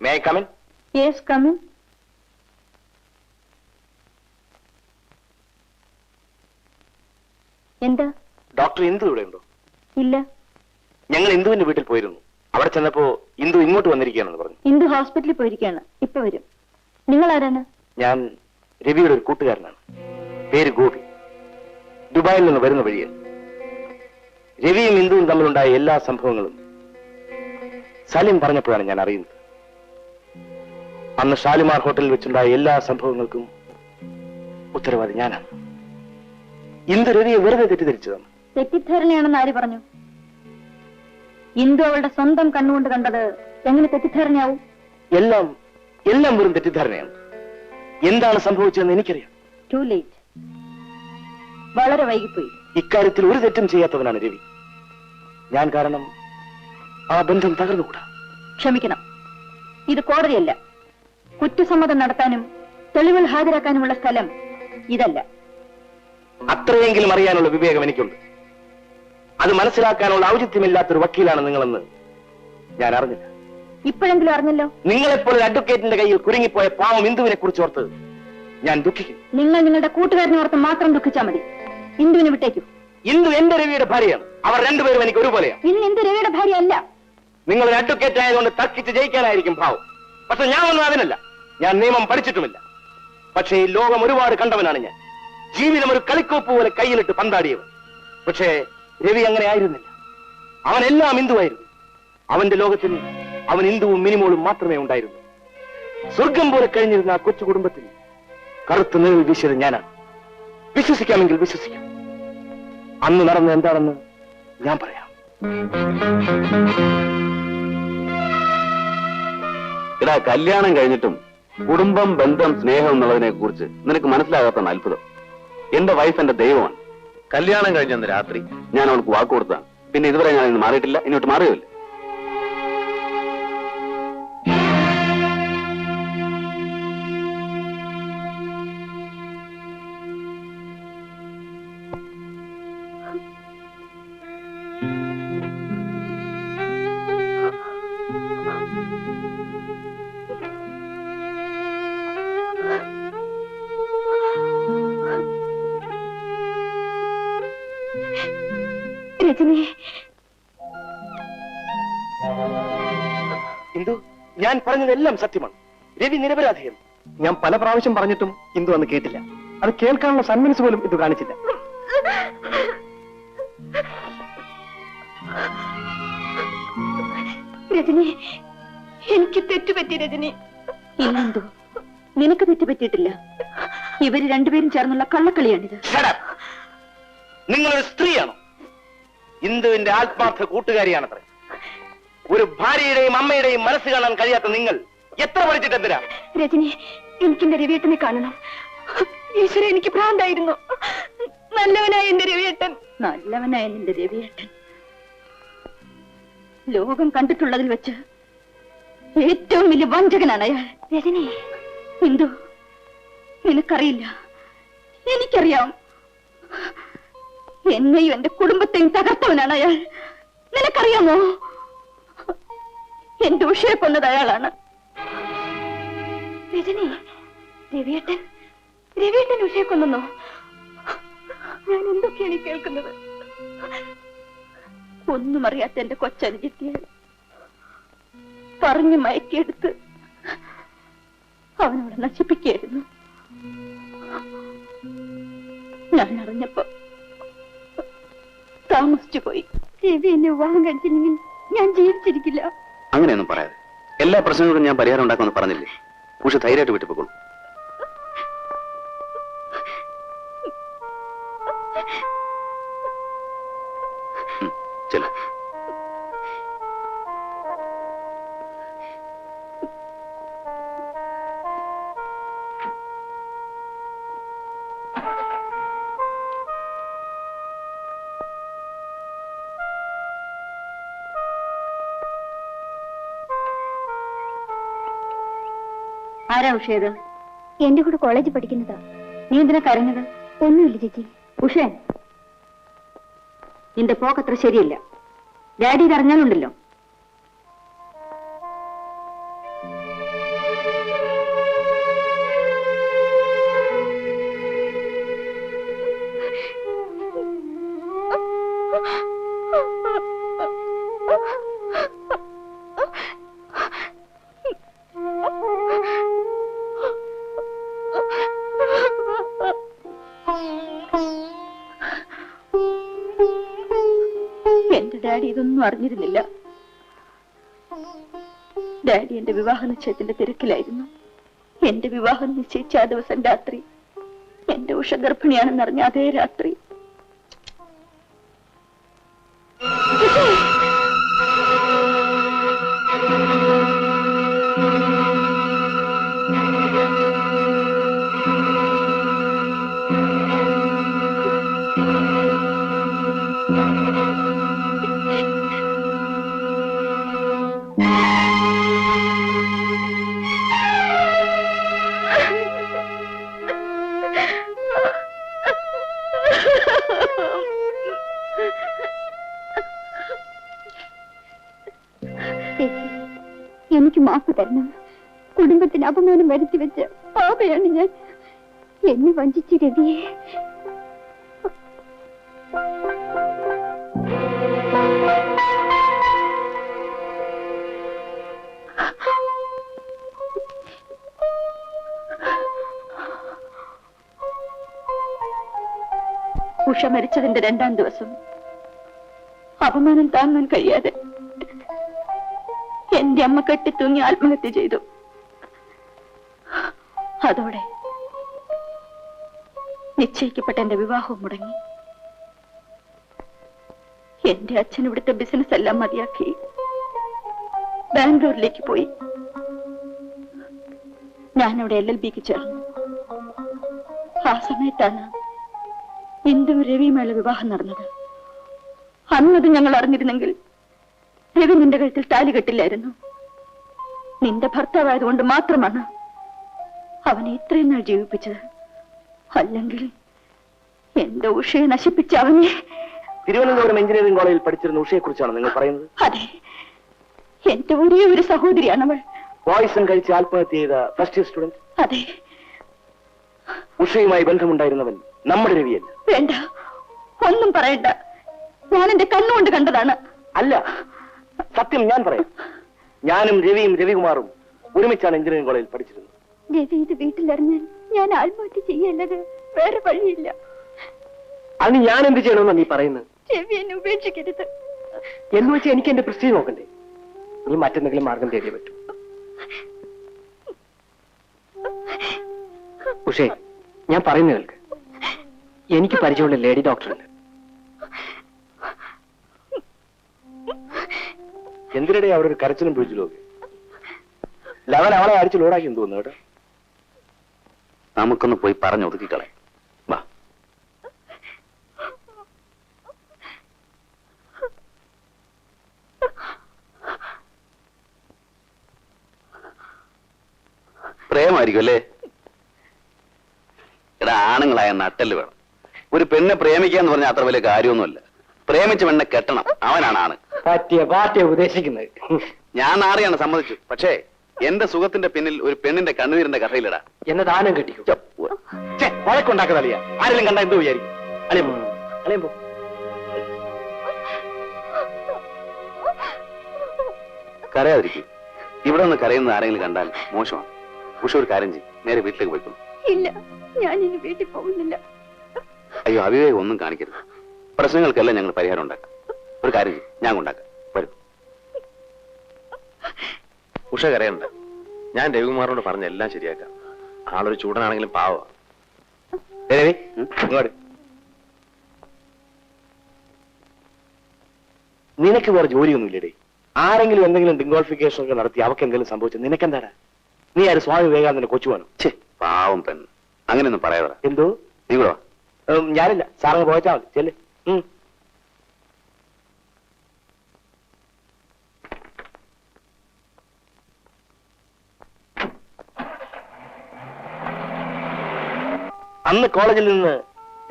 May I come in? Yes, come in. എന്താ? Doctor Indu ഇവിടെ ഉണ്ടോ? ഇല്ല. ഞങ്ങൾ ഇന്ദുവിന്റെ വീട്ടിൽ പോയിരുന്നു. അവിടെ ചെന്നപ്പോ ഇന്ദു ഇങ്ങോട്ട് വന്നിരിക്കുകയാണെന്ന് പറഞ്ഞു. ഇന്ദു ഹോസ്പിറ്റലിൽ പോയിരിക്കുകയാണ്. ഇപ്പൊ വരും. നിങ്ങൾ ആരാണ്? ഞാൻ രവിയുടെ ഒരു കൂട്ടുകാരനാണ്. പേര് ഗോപി. ദുബായിൽ നിന്ന് വരുന്ന വഴിയാണ്. രവിയും ഇന്ദുവും തമ്മിലുണ്ടായ എല്ലാ സംഭവങ്ങളും സലിം പറഞ്ഞപ്പോഴാണ് ഞാൻ അറിയുന്നത്. അന്ന് ഷാലിമാർ ഹോട്ടലിൽ വെച്ചുണ്ടായ എല്ലാ സംഭവങ്ങൾക്കും ഉത്തരവാദി ഞാനാണ്. ഇന്ദു രവിയെ വെറുതെ തെറ്റിദ്ധരിച്ചതാണ്. തെറ്റിദ്ധാരണയാണെന്ന് ആര് പറഞ്ഞു? ഇന്ദു അവളുടെ സ്വന്തം കണ്ണുകൊണ്ട് കണ്ടത് എങ്ങനെ തെറ്റിദ്ധാരണയാവും? എല്ലാം എല്ലാം വെറും തെറ്റിദ്ധാരണയാണ്. എന്താണ് സംഭവിച്ചതെന്ന് എനിക്കറിയാം. To late. വളരെ വൈകിപ്പോയി. ഇക്കാര്യത്തിൽ ഒരു തെറ്റും ചെയ്യാത്തവനാണ് രവി. ഞാൻ കാരണം ആ ബന്ധം തകർന്നുകൂടാ. ക്ഷമിക്കണം, ഇത് കോടതിയല്ല. കുറ്റസമ്മതം നടത്താനും തെളിവുകൾ ഹാജരാക്കാനുമുള്ള സ്ഥലം ഇതല്ല. അത്രയെങ്കിലും അറിയാനുള്ള വിവേകം എനിക്കുണ്ട്. അത് മനസ്സിലാക്കാനുള്ള ഔചിത്യമില്ലാത്തൊരു വക്കീലാണ് നിങ്ങളെന്ന് ഞാൻ അറിഞ്ഞില്ല. ഇപ്പോഴെങ്കിലും അറിഞ്ഞല്ലോ. നിങ്ങളെപ്പോൾ ഒരു അഡ്വക്കേറ്റിന്റെ കയ്യിൽ കുരുങ്ങിപ്പോയ പാവം ഇന്ദുവിനെ കുറിച്ച് ഓർത്ത് ഞാൻ ദുഃഖിക്കുന്നു. നിങ്ങൾ നിങ്ങളുടെ കൂട്ടുകാരനെ ഓർത്ത് മാത്രം ദുഃഖിച്ചാൽ മതി. ഇന്ദുവിനെ വിട്ടേക്കൂ. ഇന്ദു എന്റെ രവിയുടെ ഭാര്യയാണ്. അവർ രണ്ടുപേരും എനിക്ക് ഒരുപോലെയാണ്. ഇന്ന് ഇന്ദു രവിയുടെ ഭാര്യ അല്ല. നിങ്ങൾ ഒരു അഡ്വക്കേറ്റ് ആയതുകൊണ്ട് തർക്കിച്ച് ജയിക്കാനായിരിക്കും ഭാവം. പക്ഷെ ഞാൻ ഒന്നും അതിനല്ല. ഞാൻ നിയമം പഠിച്ചിട്ടുമില്ല. പക്ഷേ ഈ ലോകം ഒരുപാട് കണ്ടവനാണ് ഞാൻ. ജീവിതം ഒരു കളിക്കോപ്പ് പോലെ കയ്യിലിട്ട് പന്താടിയവൻ. പക്ഷേ രവി അങ്ങനെ ആയിരുന്നില്ല. അവനെല്ലാം ഇന്ദുവായിരുന്നു. അവന്റെ ലോകത്തിൽ അവൻ ഇന്ദുവും മിനിമോളും മാത്രമേ ഉണ്ടായിരുന്നു. സ്വർഗം പോലെ കഴിഞ്ഞിരുന്ന ആ കൊച്ചു കുടുംബത്തിൽ കറുത്ത നിഴൽ വീശിയത് ഞാനാണ്. വിശ്വസിക്കാമെങ്കിൽ വിശ്വസിക്കാം. അന്ന് നടന്നത് എന്താണെന്ന് ഞാൻ പറയാം. ഇടാ, കല്യാണം കഴിഞ്ഞിട്ടും കുടുംബം, ബന്ധം, സ്നേഹം എന്നുള്ളതിനെ കുറിച്ച് നിനക്ക് മനസ്സിലാകാത്ത അത്ഭുതം. എന്റെ വൈഫ് എന്റെ ദൈവമാണ്. കല്യാണം കഴിഞ്ഞ രാത്രി ഞാൻ അവൾക്ക് വാക്ക് കൊടുത്താണ്. പിന്നെ ഇതുവരെ ഞാൻ ഇന്ന് മാറിയിട്ടില്ല, ഇങ്ങോട്ട് മാറുകയില്ല. ഇന്ദു, ഞാൻ പറഞ്ഞതെല്ലാം സത്യമാണ്. രവി നിരപരാധിയാണ്. ഞാൻ പല പ്രാവശ്യം പറഞ്ഞിട്ടും ഇന്ദു അന്ന് കേട്ടില്ല. അത് കേൾക്കാനുള്ള സന്മനസ് പോലും ഇത് കാണിച്ചില്ല. രജനി, എനിക്ക് തെറ്റുപറ്റി. രജനി, ഇല്ലെന്തോ നിനക്ക് തെറ്റുപറ്റിയിട്ടില്ല. ഇവര് രണ്ടുപേരും ചേർന്നുള്ള കള്ളക്കളിയാണിത്. നിങ്ങളൊരു സ്ത്രീയാണോ? ഇന്ദുവിന്റെ ആത്മാർത്ഥ കൂട്ടുകാരിയാണത്രേ. ഒരു ഭാര്യയുടെയും അമ്മയുടെയും മനസ്സ് കാണാൻ കഴിയാത്ത നിങ്ങൾ എത്ര പഠിച്ചിട്ടെന്തിനാ? രജനി, എനിക്കെന്റെ രവിയേട്ടനെ കാണണം. ഈശ്വര, എനിക്ക് ഭ്രാന്തായിരുന്നു. നല്ലവനായ എന്റെ രവിയേട്ടൻ. നല്ലവനായ എന്റെ രവിയേട്ടൻ ലോകം കണ്ടിട്ടുള്ളതിൽ വെച്ച് ഏറ്റവും വലിയ വഞ്ചകനാണ് അയാൾ. രജനി, ഇന്ദു, നിനക്കറിയില്ല, എനിക്കറിയാം. എന്നെയും എന്റെ കുടുംബത്തെയും തകർത്തവനാണ് അയാൾ. നിനക്കറിയാമോ? എന്റെ ഉഷയെ കൊന്നത് അയാളാണ്. രജനി, രവിയേട്ടൻ ഉഷയെ കൊന്നോ? ഞാൻ എന്തൊക്കെയാണ് കേൾക്കുന്നത്? ഒന്നും അറിയാത്ത എന്റെ കൊച്ചനുജത്തിയെ പറഞ്ഞു മയക്കിയെടുത്ത് അവനോട് നശിപ്പിക്കുകയായിരുന്നു. ഞാൻ അറിഞ്ഞപ്പോ താമസിച്ചു പോയി. രവി എന്നെ വിവാഹം കഴിച്ചില്ലെങ്കിൽ ഞാൻ ജീവിച്ചിരിക്കില്ല. അങ്ങനെയൊന്നും പറയാതെ. എല്ലാ പ്രശ്നങ്ങൾക്കും ഞാൻ പരിഹാരം ഉണ്ടാക്കുമെന്ന് പറഞ്ഞില്ലേ? ഉഷ ധൈര്യമായിട്ട് വിട്ടുപോകുള്ളൂ. ചെല്ലു. ആരാ ഉഷയത്? എന്റെ കൂടെ കോളേജിൽ പഠിക്കുന്നതാ. നീ എന്തിനാ കരഞ്ഞത്? ഒന്നുമില്ല ചേച്ചി. ഉഷേ, നിന്റെ പോക്കത്ര ശരിയല്ല. ഡാഡി ഇത് അറിഞ്ഞാലുണ്ടല്ലോ. ഞാനൊന്നും അറിഞ്ഞിരുന്നില്ല. ഡാഡി എന്റെ വിവാഹ നിശ്ചയത്തിന്റെ തിരക്കിലായിരുന്നു. എന്റെ വിവാഹം നിശ്ചയിച്ച ആ ദിവസം രാത്രി എന്റെ ഉഷ ഗർഭിണിയാണെന്നറിഞ്ഞ അതേ രാത്രി എനിക്ക് മാപ്പ് തരണം. കുടുംബത്തിന് അപമാനം വരുത്തി വെച്ച പാപയാണ് ഞാൻ. എന്നെ വഞ്ചിച്ച രവിയെ ഉഷ മരിച്ചതിന്റെ 2ാം ദിവസം അപമാനം താങ്ങാൻ കഴിയാതെ എന്റെ അമ്മ കെട്ടിത്തൂങ്ങി ആത്മഹത്യ ചെയ്തു. അതോടെ നിശ്ചയിക്കപ്പെട്ട എന്റെ വിവാഹവും മുടങ്ങി. എന്റെ അച്ഛൻ ഇവിടുത്തെ ബിസിനസ് എല്ലാം മതിയാക്കി ബാംഗ്ലൂരിലേക്ക് പോയി. ഞാനവിടെ LLBക്ക് ചേർന്നു. ആ സമയത്താണ് ഇന്ദു രവിയുമായുള്ള വിവാഹം നടന്നത്. അന്നത് ഞങ്ങൾ അറിഞ്ഞിരുന്നെങ്കിൽ രവി നിന്റെ കഴുത്തിൽ താലി കെട്ടില്ലായിരുന്നു. നിന്റെ ഭർത്താവായതുകൊണ്ട് മാത്രമാണ് അവനെ ഇത്രയും നാൾ ജീവിപ്പിച്ചത്. അല്ലെങ്കിൽ എന്റെ ഉഷയെ നശിപ്പിച്ച അവനെ. തിരുവനന്തപുരം എഞ്ചിനീയറിംഗ് കോളേജിൽ പഠിച്ചിരുന്ന ഉഷയെ കുറിച്ചാണ് നിങ്ങൾ പറയുന്നത്? അതെ, എന്റെ ഒരേ ഒരു സഹോദരിയാണ് അവൾ. പോയിസൺ കഴിച്ച് ആത്മഹത്യ ചെയ്ത ഫസ്റ്റ് ഇയർ സ്റ്റുഡന്റ്? അതെ. ഉഷയുമായി ബന്ധമുണ്ടായിരുന്നവൻ നമ്മുടെ രവിയല്ല. വേണ്ട, ഒന്നും പറയണ്ട. ഞാൻ എന്റെ കണ്ണുകൊണ്ട് കണ്ടതാണ്. അല്ല, സത്യം ഞാൻ പറയാം. ഞാനും രവിയും രവികുമാറും ഒരുമിച്ചാണ് എഞ്ചിനീയറിംഗ് കോളേജിൽ പഠിച്ചിരുന്നത്. രവി ഇത് വീട്ടിലറിഞ്ഞാൽ ഞാൻ ആത്മഹത്യ ചെയ്യല്ലത് വേറെ വഴിയില്ല. അതിന് ഞാൻ എന്ത് ചെയ്യണമെന്നാ നീ പറയുന്നത്? രവി എന്നെ ഉപേക്ഷിക്കരുത്. എന്ന് വെച്ചാൽ എനിക്ക് എന്റെ പ്രസ്റ്റീജ് നോക്കണ്ടേ? നീ മറ്റെന്തെങ്കിലും മാർഗം തേടിയേ പറ്റൂ. ഉഷേ, ഞാൻ പറയുന്ന കേൾക്ക്. എനിക്ക് പരിചയമുള്ള ലേഡി ഡോക്ടറുണ്ട്. എന്തിനിടെ അവിടെ ഒരു കരച്ചിലും പിടിച്ചില്ലോ? ലവൻ അവളെ അടിച്ച് ലോഡാക്കി തോന്നുന്നു കേട്ടോ. നമുക്കൊന്ന് പോയി പറഞ്ഞൊതുക്കിക്കളെ. വാ. പ്രേമായിരിക്കും അല്ലേ? എടാ, ആണുങ്ങളായ നട്ടല് വേണം. ഒരു പെണ്ണെ പ്രേമിക്കാന്ന് പറഞ്ഞാൽ അത്ര വലിയ കാര്യമൊന്നുമല്ല. പ്രേമിച്ച പെണ്ണെ കെട്ടണം, അവനാണ് ആണ്. പാർട്ടിയെ ഉപദേശിക്കുന്നത്. ഞാൻ ആരെയാണ് സമ്മതിച്ചു. പക്ഷേ എന്റെ സുഖത്തിന്റെ പിന്നിൽ ഒരു പെണ്ണിന്റെ കണ്ണുനീരിന്റെ കഥയിലിടാ. എന്നെ ദാനം കെട്ടിക്കും. വഴക്കുണ്ടാക്കുന്നറിയ ആരെങ്കിലും കണ്ടാ എന്തോ വിചാരിക്കും. അളിയമ്പോ കരയാതിരിക്കും. ഇവിടെ നിന്ന് കരയുന്ന ആരെങ്കിലും കണ്ടാൽ മോശമാണ്. ഉഷ ഒരു കാര്യം ചെയ്യും, നേരെ വീട്ടിലേക്ക് പോയിക്കൊള്ളു. ഇല്ല, ഞാൻ ഇനി വീട്ടിൽ പോകുന്നില്ല. അയ്യോ, അവിവേകം ഒന്നും കാണിക്കരുത്. പ്രശ്നങ്ങൾക്കെല്ലാം ഞങ്ങൾ പരിഹാരം ഉണ്ടാക്കാം. ഒരു കാര്യം ചെയ്യും, ഞാൻ ഉണ്ടാക്കാം. വരും. ഉഷ കരയണ്ട. ഞാൻ രവികുമാറിനോട് പറഞ്ഞ എല്ലാം ശരിയാക്കാം. ആളൊരു ചൂടനാണെങ്കിലും പാവ. നിനക്ക് വേറെ ജോലിയൊന്നുമില്ലേ? ആരെങ്കിലും എന്തെങ്കിലും ഡിംഗോളിഫിക്കേഷൻ ഒക്കെ നടത്തി അവർക്ക് എന്തെങ്കിലും സംഭവിച്ചു നിനക്കെന്താടാ? നീ ആര് സ്വാമി വിവേകാനന്ദന്റെ കൊച്ചുവാനോ? പാവം പെണ്ണ്. അങ്ങനെയൊന്നും പറയാതെ. എന്തോ? നീ കൂടെ വാ. ഞാനില്ല, സാറങ്ങ് പോയച്ചാ മതി. ചെല്ലേ. അന്ന് കോളേജിൽ നിന്ന്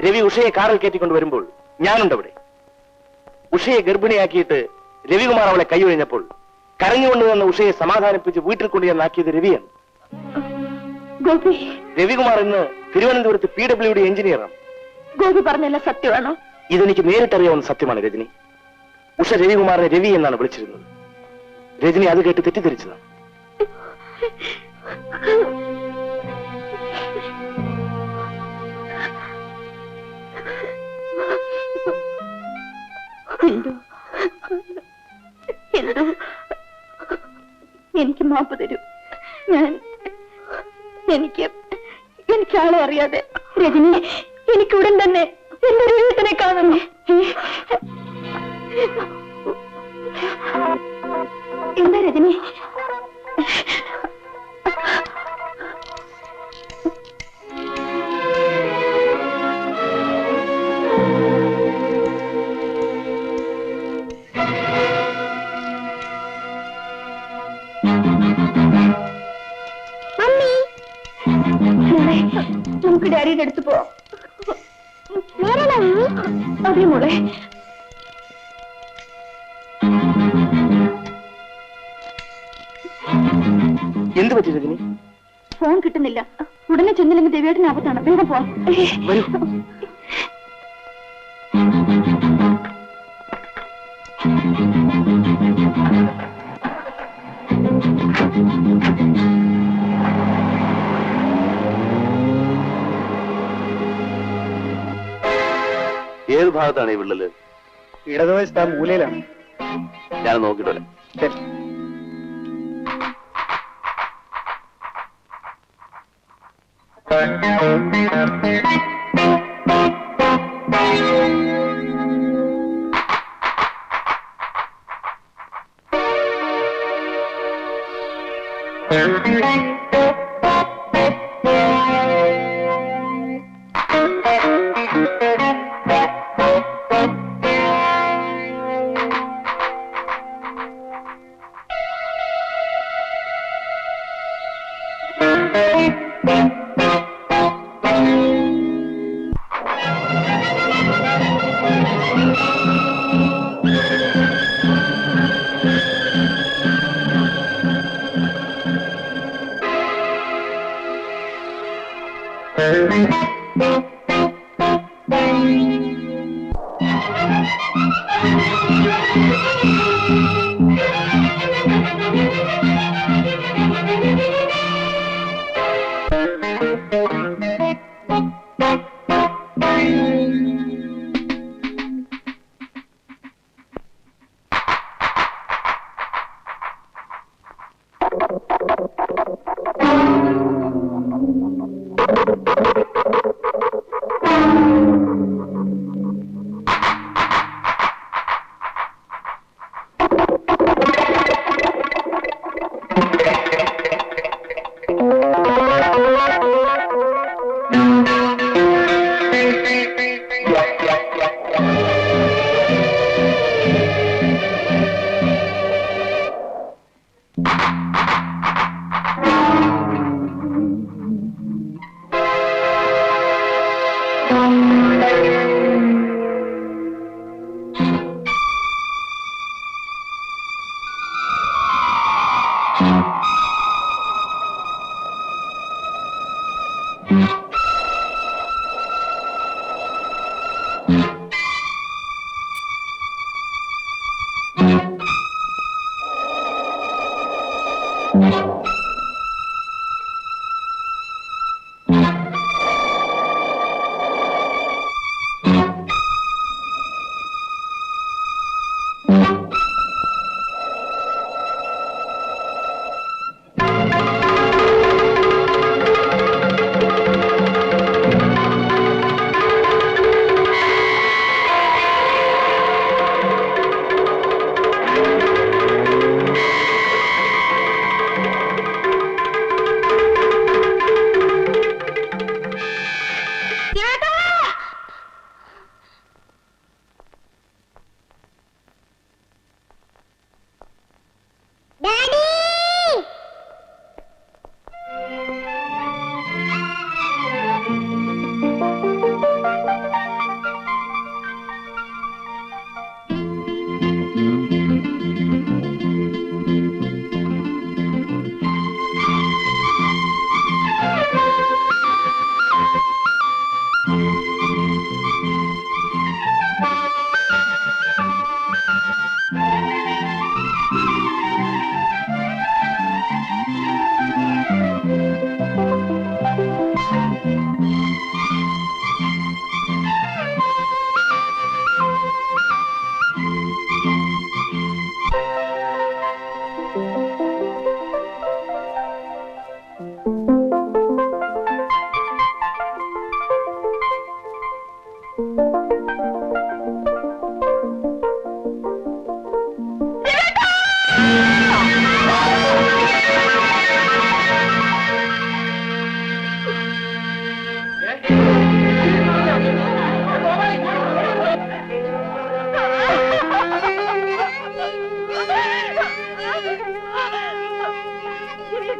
രവി ഉഷയെ കാറിൽ കയറ്റിക്കൊണ്ട് വരുമ്പോൾ ഞാനുണ്ടവിടെ. ഉഷയെ ഗർഭിണിയാക്കിയിട്ട് രവികുമാർ അവളെ കൈയൊഴിഞ്ഞപ്പോൾ കരഞ്ഞുകൊണ്ട് വന്ന ഉഷയെ സമാധാനിപ്പിച്ച് വീട്ടിൽ കൊണ്ടുചെന്നാക്കിയത് രവിയാണ്. രവികുമാർ ഇന്ന് തിരുവനന്തപുരത്ത് PWD എഞ്ചിനീയറാണ്. ഗോപി പറഞ്ഞല്ല സത്യമാണോ? ഇതെനിക്ക് നേരിട്ടറിയാവുന്ന സത്യമാണ് രജനി. ഉഷ രവികുമാറിനെ രവി എന്നാണ് വിളിച്ചിരുന്നത്. രജനി അത് കേട്ട് തെറ്റിദ്ധരിച്ചതാണ്. എനിക്ക് മാപ്പ് തരൂ. എനിക്ക് ആളെ അറിയാതെ രജനി, എനിക്ക് ഉടൻ തന്നെ എന്റെ രവിയേട്ടനെ കാണണം. എന്താ രജനി? നമുക്ക് ഡാഡിയുടെ അടുത്ത് പോവാം. അതെ മോളെ. എന്ത് പറ്റി രജനി? ഫോൺ കിട്ടുന്നില്ല. ഉടനെ ചെന്നില്ലെങ്കിൽ ദേവിയേട്ടന് ആപത്താണ്. വേഗം പോവാം. വരൂ. ഏത് ഭാഗത്താണ് ഈ വിള്ളല്? ഇടതുവശത്ത് ആ മൂലയിലാണ്. ഞാൻ നോക്കിയിട്ടല്ലേ. ശരി.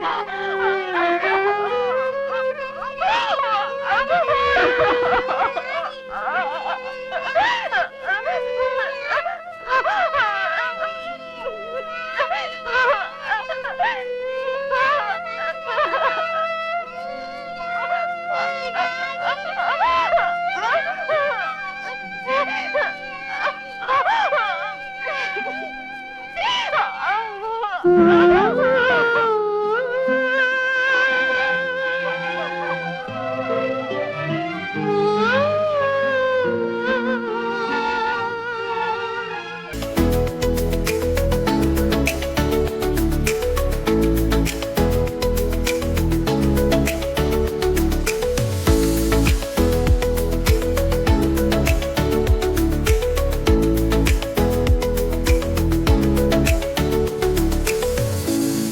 വേണ്ട.